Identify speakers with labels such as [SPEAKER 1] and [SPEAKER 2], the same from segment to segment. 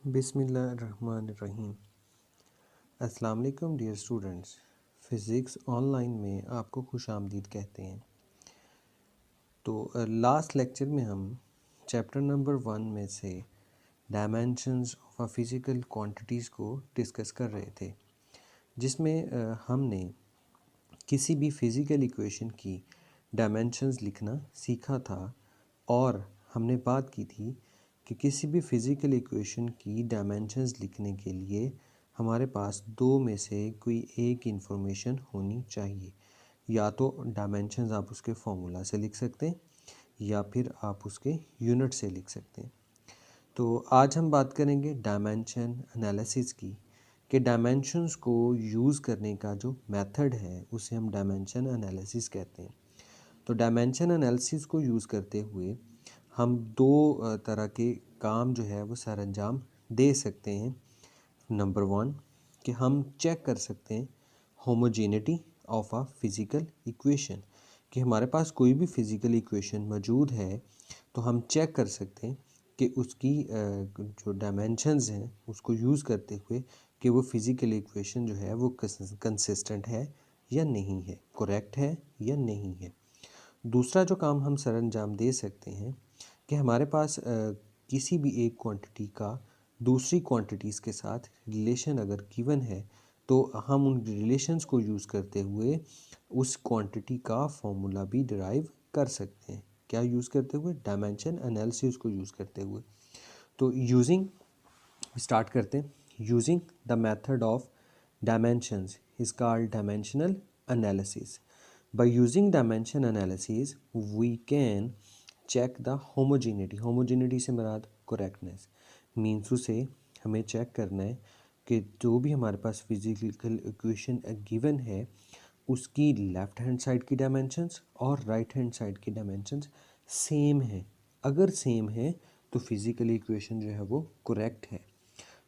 [SPEAKER 1] बिस्मिल्लाहिर्रहमानिर्रहीम। अस्सलाम वालेकुम डियर स्टूडेंट्स। फ़िज़िक्स ऑनलाइन में आपको खुशामदीद कहते हैं। तो लास्ट लेक्चर में हम चैप्टर नंबर 1 में से dimensions of a physical quantities को डिस्कस कर रहे थे, जिसमें हमने किसी भी फ़िज़िकल इक्वेशन की डायमेंशंस लिखना सीखा था और हमने बात की थी कि किसी भी फ़िज़िकल इक्वेशन की डायमेंशंस लिखने के लिए हमारे पास दो में से कोई एक इंफॉर्मेशन होनी चाहिए। या तो डायमेंशंस आप उसके फॉर्मूला से लिख सकते हैं या फिर आप उसके यूनिट से लिख सकते हैं। तो आज हम बात करेंगे डायमेंशन एनालिसिस की, कि डायमेंशंस को यूज़ करने का जो मेथड है उसे हम डायमेंशन एनालिसिस कहते हैं। तो डायमेंशन एनालिसिस को यूज़ करते हुए हम दो तरह के काम जो है वो सर अंजाम दे सकते हैं। नंबर 1 कि हम चेक कर सकते हैं homogeneity of a physical equation, कि हमारे पास कोई भी फिज़िकल इक्वेशन मौजूद है तो हम चेक कर सकते हैं कि उसकी जो डायमेंशंस हैं उसको यूज़ करते हुए कि वो फिज़िकल इक्वेशन जो है वो कंसिस्टेंट है या नहीं है, करेक्ट है या नहीं है। दूसरा जो काम हम सर अंजाम दे सकते हैं कि हमारे पास किसी भी एक क्वांटिटी का दूसरी क्वांटिटीज़ के साथ रिलेशन अगर गिवन है तो हम उन रिलेशंस को यूज़ करते हुए उस क्वांटिटी का फॉर्मूला भी डिराइव कर सकते हैं। क्या यूज़ करते हुए? डायमेंशन एनालिसिस को यूज़ करते हुए। तो यूजिंग स्टार्ट करते हैं। Using the method of dimensions is called dimensional analysis. By using dimension analysis, we can check the homogeneity. Homogeneity से मुराद correctness मीन्स उसे हमें चेक करना है कि जो भी हमारे पास फिजिकल इक्वेशन गिवन है उसकी लेफ़्ट हैंड साइड की डायमेंशंस और राइट हैंड साइड की डायमेंशंस सेम है। अगर सेम है तो फिजिकल इक्वेशन जो है वो करेक्ट है।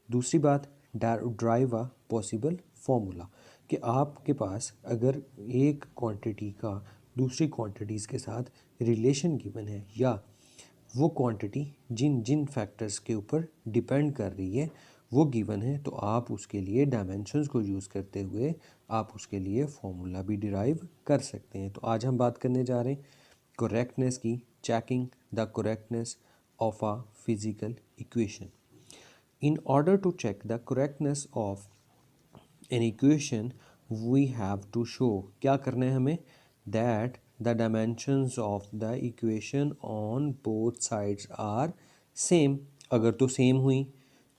[SPEAKER 1] दूसरी बात, ड्राइव अ पॉसिबल फॉर्मूला, कि आपके पास अगर एक क्वांटिटी का दूसरी क्वांटिटीज़ के साथ रिलेशन गिवन है या वो क्वांटिटी जिन जिन फैक्टर्स के ऊपर डिपेंड कर रही है वो गिवन है, तो आप उसके लिए डायमेंशंस को यूज़ करते हुए आप उसके लिए फॉर्मूला भी डिराइव कर सकते हैं। तो आज हम बात करने जा रहे हैं करेक्टनेस की, checking the correctness of a physical equation. In order to check the correctness of an equation, we have to show, क्या करना है हमें, that the dimensions of the equation on both sides are same। अगर तो same हुई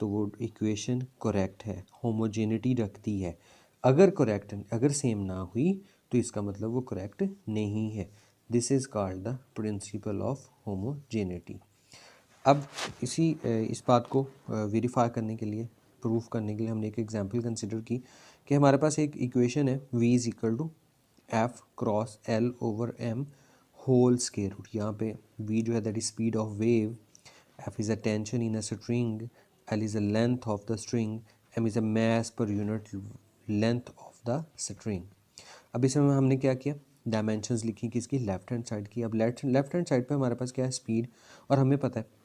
[SPEAKER 1] तो वो equation correct है, होमोजेनिटी रखती है। अगर सेम ना हुई तो इसका मतलब वो करेक्ट नहीं है। This is called the principle of homogeneity. अब इस बात को वेरीफाई करने के लिए, प्रूफ करने के लिए हमने एक एग्जांपल कंसिडर की कि हमारे पास एक इक्वेशन है v is equal to f cross l over m whole square root. यहाँ पे v जो है that is speed of wave, f is a tension in a string, l is a length of the string, m is a mass per unit length of the string. अब इसमें हमने क्या किया, dimensions लिखी किसकी, left hand side की। अब left hand side पे हमारे पास क्या है, स्पीड, और हमें पता है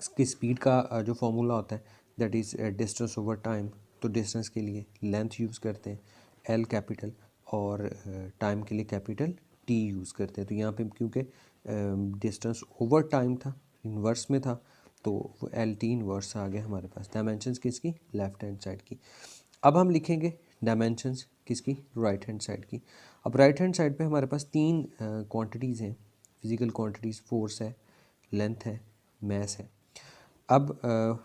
[SPEAKER 1] इसकी स्पीड का जो फॉर्मूला होता है that is distance over time. तो डिस्टेंस के लिए लेंथ यूज़ करते हैं एल कैपिटल, और टाइम के लिए कैपिटल टी यूज़ करते हैं। तो यहाँ पे क्योंकि डिस्टेंस ओवर टाइम था, इन्वर्स में था, तो वो एल टी इन्वर्स आ गया हमारे पास। डायमेंशंस किसकी, लेफ्ट हैंड साइड की। अब हम लिखेंगे डायमेंशंस किसकी, राइट हैंड साइड की। अब राइट हैंड साइड पे हमारे पास तीन क्वांटिटीज़ हैं, फिजिकल क्वांटिटीज़, फोर्स है, लेंथ है, मैस है। अब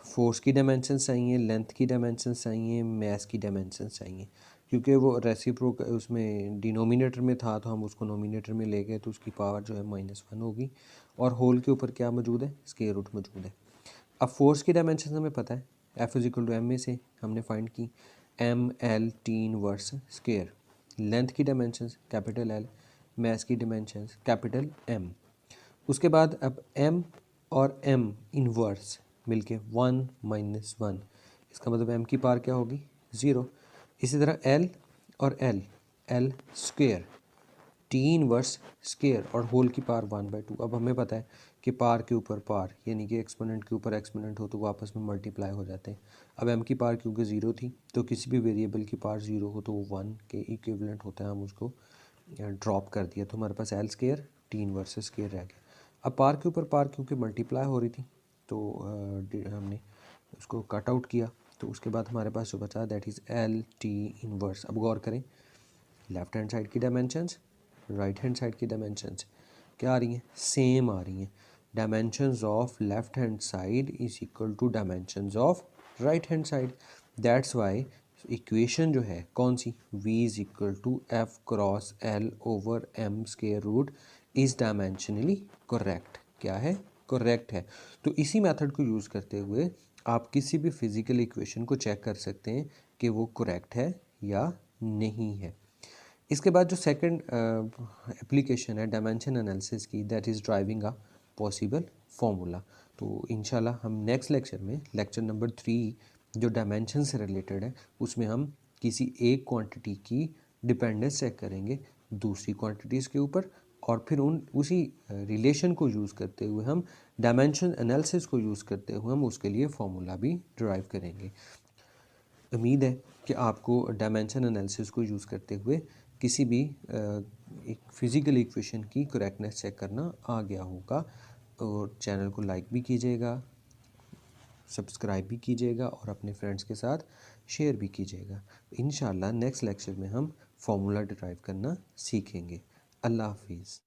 [SPEAKER 1] फोर्स की डायमेंशंस चाहिए, लेंथ की डायमेंशंस चाहिए, मैस की डायमेंशंस चाहिए। क्योंकि वो रेसिप्रोक उसमें डिनोमिनेटर में था तो हम उसको नोमिनेटर में ले गए, तो उसकी पावर जो है -1 होगी, और होल के ऊपर क्या मौजूद है, स्क्वायर रूट मौजूद है। अब फोर्स की डायमेंशन हमें पता है, f is equal to m में से हमने फाइंड की M L T inverse square. Length की डायमेंशंस कैपिटल एल, मैस की डायमेंशंस कैपिटल एम। उसके बाद अब m और m इनवर्स मिलके 1 - 1, इसका मतलब m की पावर क्या होगी, 0। इसी तरह l और l square, t inverse square और होल की पावर 1/2। अब हमें पता है कि पार के ऊपर पार, यानी कि एक्सपोनेंट के ऊपर एक्सपोनेंट हो तो वो आपस में मल्टीप्लाई हो जाते हैं। अब m की पार क्योंकि ज़ीरो थी तो किसी भी वेरिएबल की पार ज़ीरो हो तो वो 1 के इक्विवेलेंट होता है, हम उसको ड्रॉप कर दिया तो हमारे पास L square T inverse square रह गया। अब पार के ऊपर पार क्योंकि मल्टीप्लाई हो रही थी तो हमने उसको कट आउट किया, तो उसके बाद हमारे पास जो बचा that is L T inverse. अब गौर करें, लेफ्ट हैंड साइड की डायमेंशंस, राइट हैंड साइड की डायमेंशंस क्या आ रही हैं, सेम आ रही हैं। Dimensions of left hand side is equal to dimensions of right hand side. That's why equation जो है कौन सी, v is equal to f cross l over m square root is dimensionally correct. क्या है, correct है। तो इसी method को यूज़ करते हुए आप किसी भी फिजिकल इक्वेशन को चेक कर सकते हैं कि वो करेक्ट है या नहीं है। इसके बाद जो सेकंड एप्लीकेशन है डायमेंशन एनालिसिस की, that is driving a possible formula. तो इंशाल्लाह हम नेक्स्ट लेक्चर में, लेक्चर नंबर 3 जो डायमेंशन से रिलेटेड है, उसमें हम किसी एक क्वांटिटी की डिपेंडेंस चेक करेंगे दूसरी क्वांटिटीज़ के ऊपर, और फिर उसी रिलेशन को यूज़ करते हुए हम डायमेंशन एनालिसिस को यूज़ करते हुए हम उसके लिए फार्मूला भी ड्राइव करेंगे। उम्मीद है कि आपको डायमेंशन एनालिसिस को यूज़ करते हुए किसी भी एक फिज़िकल इक्वेशन की करेक्टनेस चेक करना आ गया होगा। और चैनल को लाइक भी कीजिएगा, सब्सक्राइब भी कीजिएगा और अपने फ्रेंड्स के साथ शेयर भी कीजिएगा। इंशाल्लाह नेक्स्ट लेक्चर में हम फार्मूला डिराइव करना सीखेंगे। अल्लाह हाफिज़।